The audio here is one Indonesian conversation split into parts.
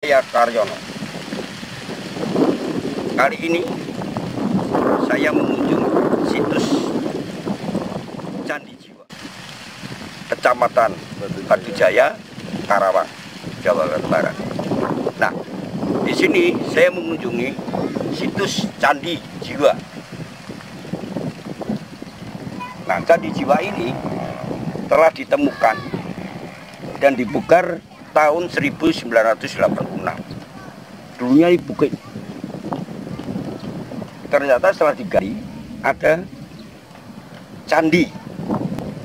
Saya Karyono. Kali ini saya mengunjungi situs Candi Jiwa, Kecamatan Batujaya, Karawang, Jawa Barat. Nah, di sini saya mengunjungi situs Candi Jiwa. Nah, Candi Jiwa ini telah ditemukan dan dibongkar tahun 1986. Dulunya di bukit. Ternyata setelah digali ada candi.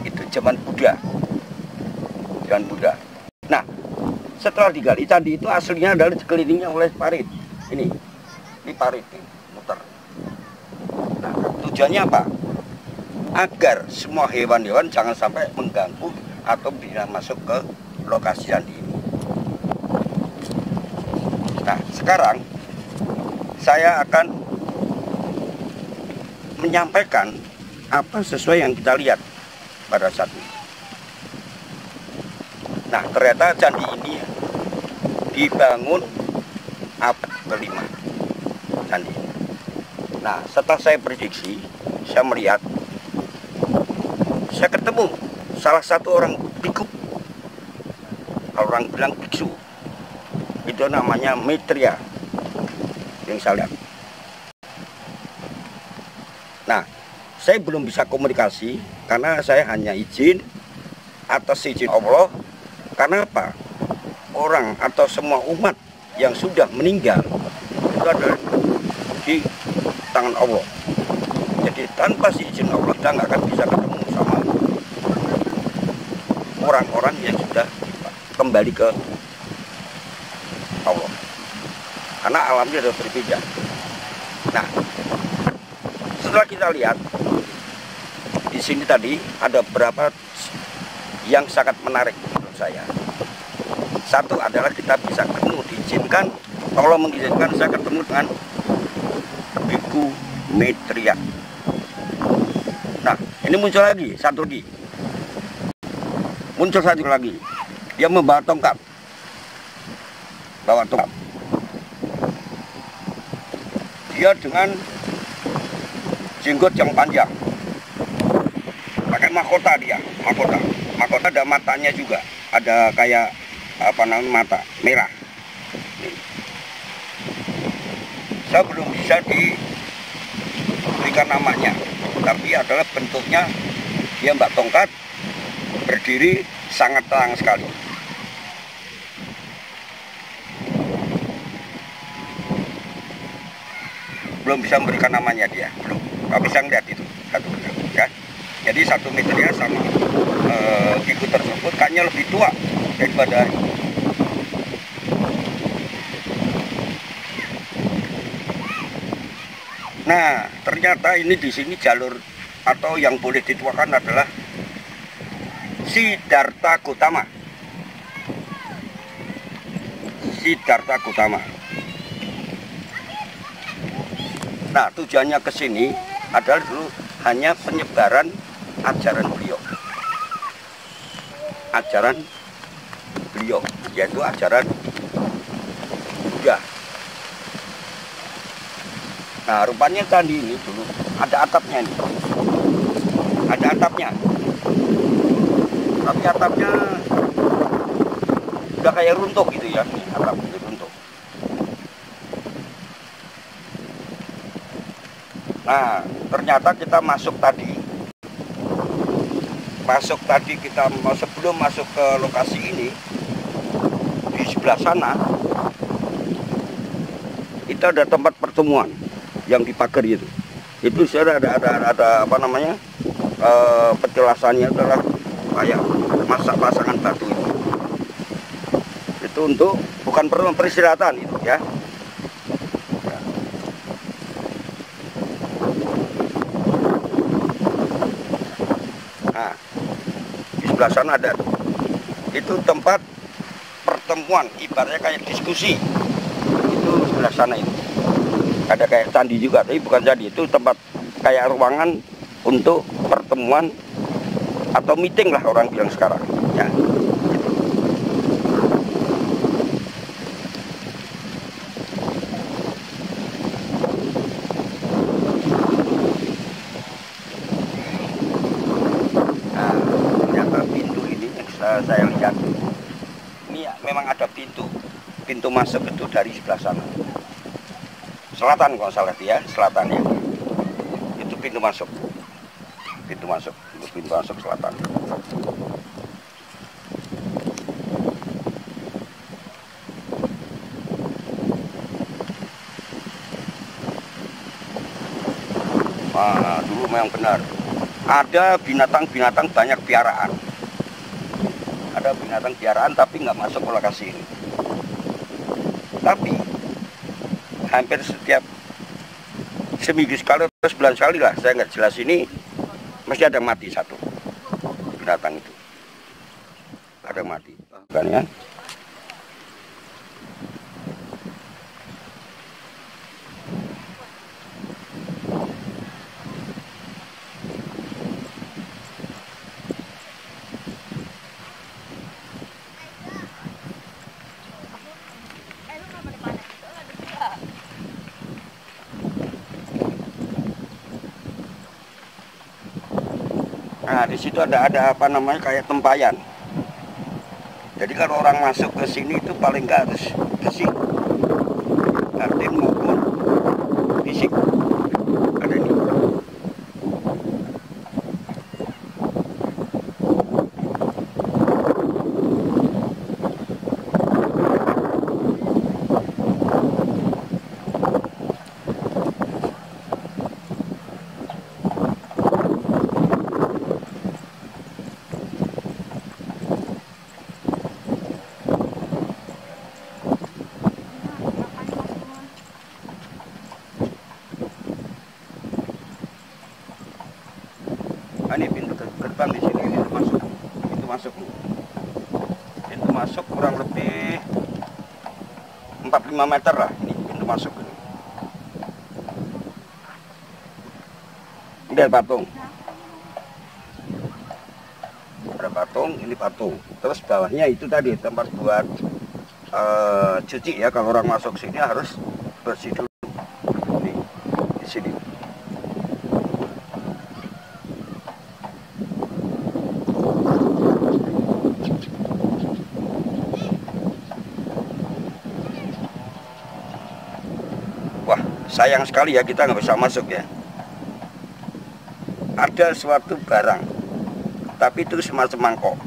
Itu zaman Buddha. Zaman Buddha. Nah, setelah digali candi itu aslinya adalah dikelilingnya oleh parit. Ini parit nih, muter. Nah, tujuannya apa? Agar semua hewan-hewan jangan sampai mengganggu atau bisa masuk ke lokasi candi ini. Nah, sekarang saya akan menyampaikan apa sesuai yang kita lihat pada saat ini. Nah, ternyata candi ini dibangun abad ke-5. Candi ini. Nah, setelah saya prediksi, saya melihat, saya ketemu salah satu orang biku. Kalau orang bilang biksu, itu namanya Maitreya yang saya lihat. Nah, saya belum bisa komunikasi karena saya hanya izin atas izin Allah. Karena apa? Orang atau semua umat yang sudah meninggal itu adalah di tangan Allah. Jadi tanpa izin Allah kita nggak akan bisa ketemu sama orang-orang yang sudah kembali ke Allah. Karena alamnya sudah berbeda. Nah, setelah kita lihat di sini tadi ada beberapa yang sangat menarik menurut saya. Satu adalah kita bisa ketemu, diizinkan, Allah mengizinkan saya ketemu dengan Biku Maitreya. Nah, ini muncul lagi, satu lagi. Muncul satu lagi. Dia membawa tongkat. Bawa tongkat. Dia dengan jenggot yang panjang, pakai mahkota dia, mahkota ada matanya juga, ada kayak apa namanya mata merah. Saya belum bisa diberikan namanya, tapi adalah bentuknya dia mbak tongkat, berdiri sangat tenang sekali. Belum bisa memberikan namanya dia, belum. Tapi saya lihat itu satu ya. Jadi 1 meternya sama biku tersebut kayaknya lebih tua daripada ini. Nah, ternyata ini di sini jalur atau yang boleh dituakan adalah Siddhartha Gautama. Siddhartha Gautama. Nah, tujuannya ke sini adalah dulu hanya penyebaran ajaran beliau. Ajaran beliau, yaitu ajaran Buddha. Nah, rupanya candi ini dulu ada atapnya nih. Ada atapnya. Tapi atapnya udah kayak runtuh gitu ya, nih atap itu runtuh. Nah, ternyata kita masuk tadi kita sebelum masuk ke lokasi ini, di sebelah sana itu ada tempat pertemuan yang di pagar itu. Itu sudah ada apa namanya, penjelasannya adalah kayak pasangan batu itu untuk bukan peristirahatan itu ya. Nah, di sebelah sana ada itu tempat pertemuan, ibaratnya kayak diskusi. Itu sebelah sana itu ada kayak candi juga, tapi bukan candi, itu tempat kayak ruangan untuk pertemuan atau meeting lah orang bilang sekarang ya. saya lihat ini ya, memang ada pintu masuk itu dari sebelah sana, selatan kalau salah ya, selatan ya, itu pintu masuk selatan. Nah, dulu memang benar ada binatang-binatang banyak piaraan. Ada binatang piaraan tapi nggak masuk ke lokasi ini. Tapi hampir setiap seminggu sekali atau sebulan sekali lah, saya nggak jelas ini, mesti ada mati satu binatang itu. Ada mati. Kan ya. Nah, di situ ada apa namanya kayak tempayan. Jadi kalau orang masuk ke sini itu paling nggak harus bersih, batin maupun fisik. Ada ini. Nah, ini pintu gerbang di sini, pintu masuk kurang lebih 45 meter lah, ini pintu masuk ini. Ini ada patung, ini patung. Terus bawahnya itu tadi tempat buat cuci ya, kalau orang masuk sini harus bersih dulu. Nih, di sini. Wah, sayang sekali ya kita nggak bisa masuk ya. Ada suatu barang, tapi itu semacam mangkok.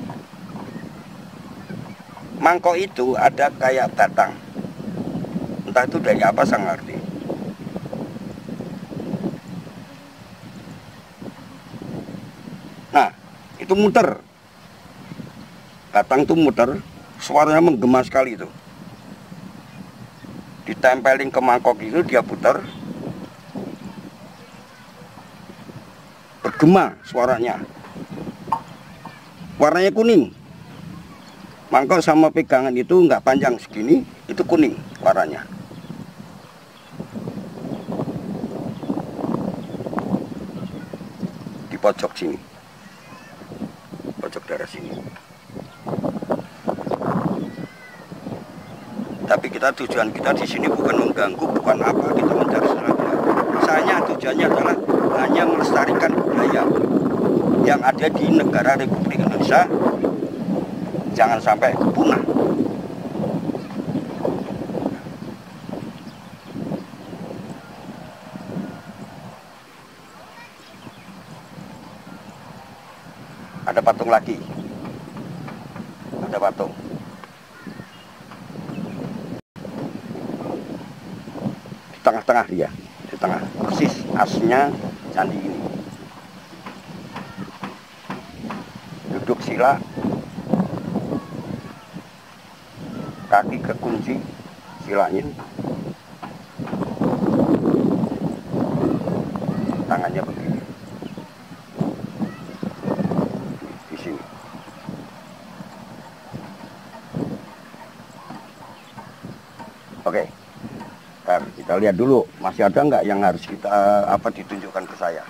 Mangkok itu ada kayak batang. Entah itu dari apa saya ngerti. Nah, itu muter. Batang itu muter, suaranya menggema sekali itu. Ditempelin ke mangkok itu, dia putar, bergema suaranya, warnanya kuning. Mangkok sama pegangan itu nggak panjang segini, itu kuning warnanya. Di pojok sini, pojok daerah sini. Tapi tujuan kita di sini bukan mengganggu, bukan apa, kita mencari sesuatu. Misalnya tujuannya adalah hanya melestarikan budaya yang ada di negara Republik Indonesia, jangan sampai punah. Ada patung lagi, ada patung. Tengah-tengah dia, di tengah, persis asnya candi ini. Duduk sila, kaki kekunci silanya, tangannya begini, di sini. Oke. Kita lihat dulu, masih ada nggak yang harus kita ditunjukkan ke saya.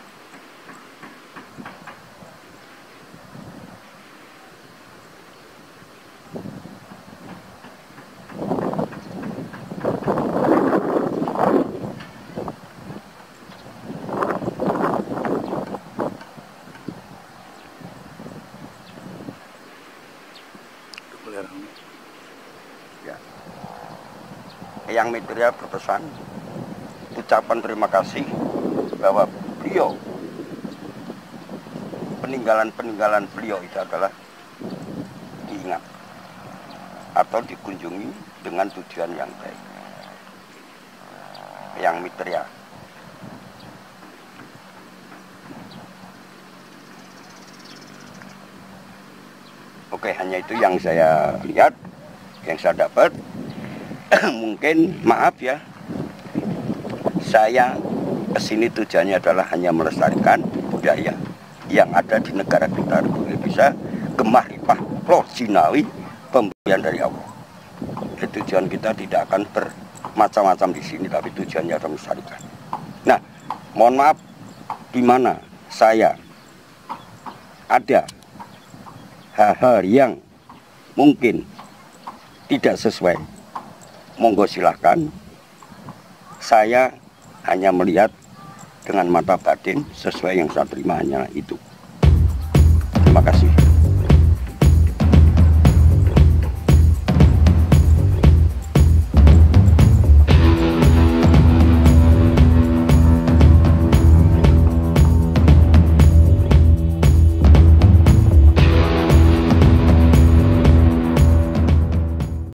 Ya. Eyang Mitria berpesan, ucapan terima kasih bahwa beliau, peninggalan beliau itu adalah diingat atau dikunjungi dengan tujuan yang baik. Eyang Mitria. Oke, hanya itu yang saya lihat, yang saya dapat. Mungkin maaf ya, saya kesini tujuannya adalah hanya melestarikan budaya yang ada di negara kita Republik Indonesia, Gemah Ripah Loh Jinawi, pemberian dari Allah. Tujuan kita tidak akan bermacam-macam di sini, tapi tujuannya adalah melestarikan. Nah, mohon maaf, di mana saya ada hal-hal yang mungkin tidak sesuai, monggo silahkan. Saya hanya melihat dengan mata batin sesuai yang saya terima, hanya itu. Terima kasih.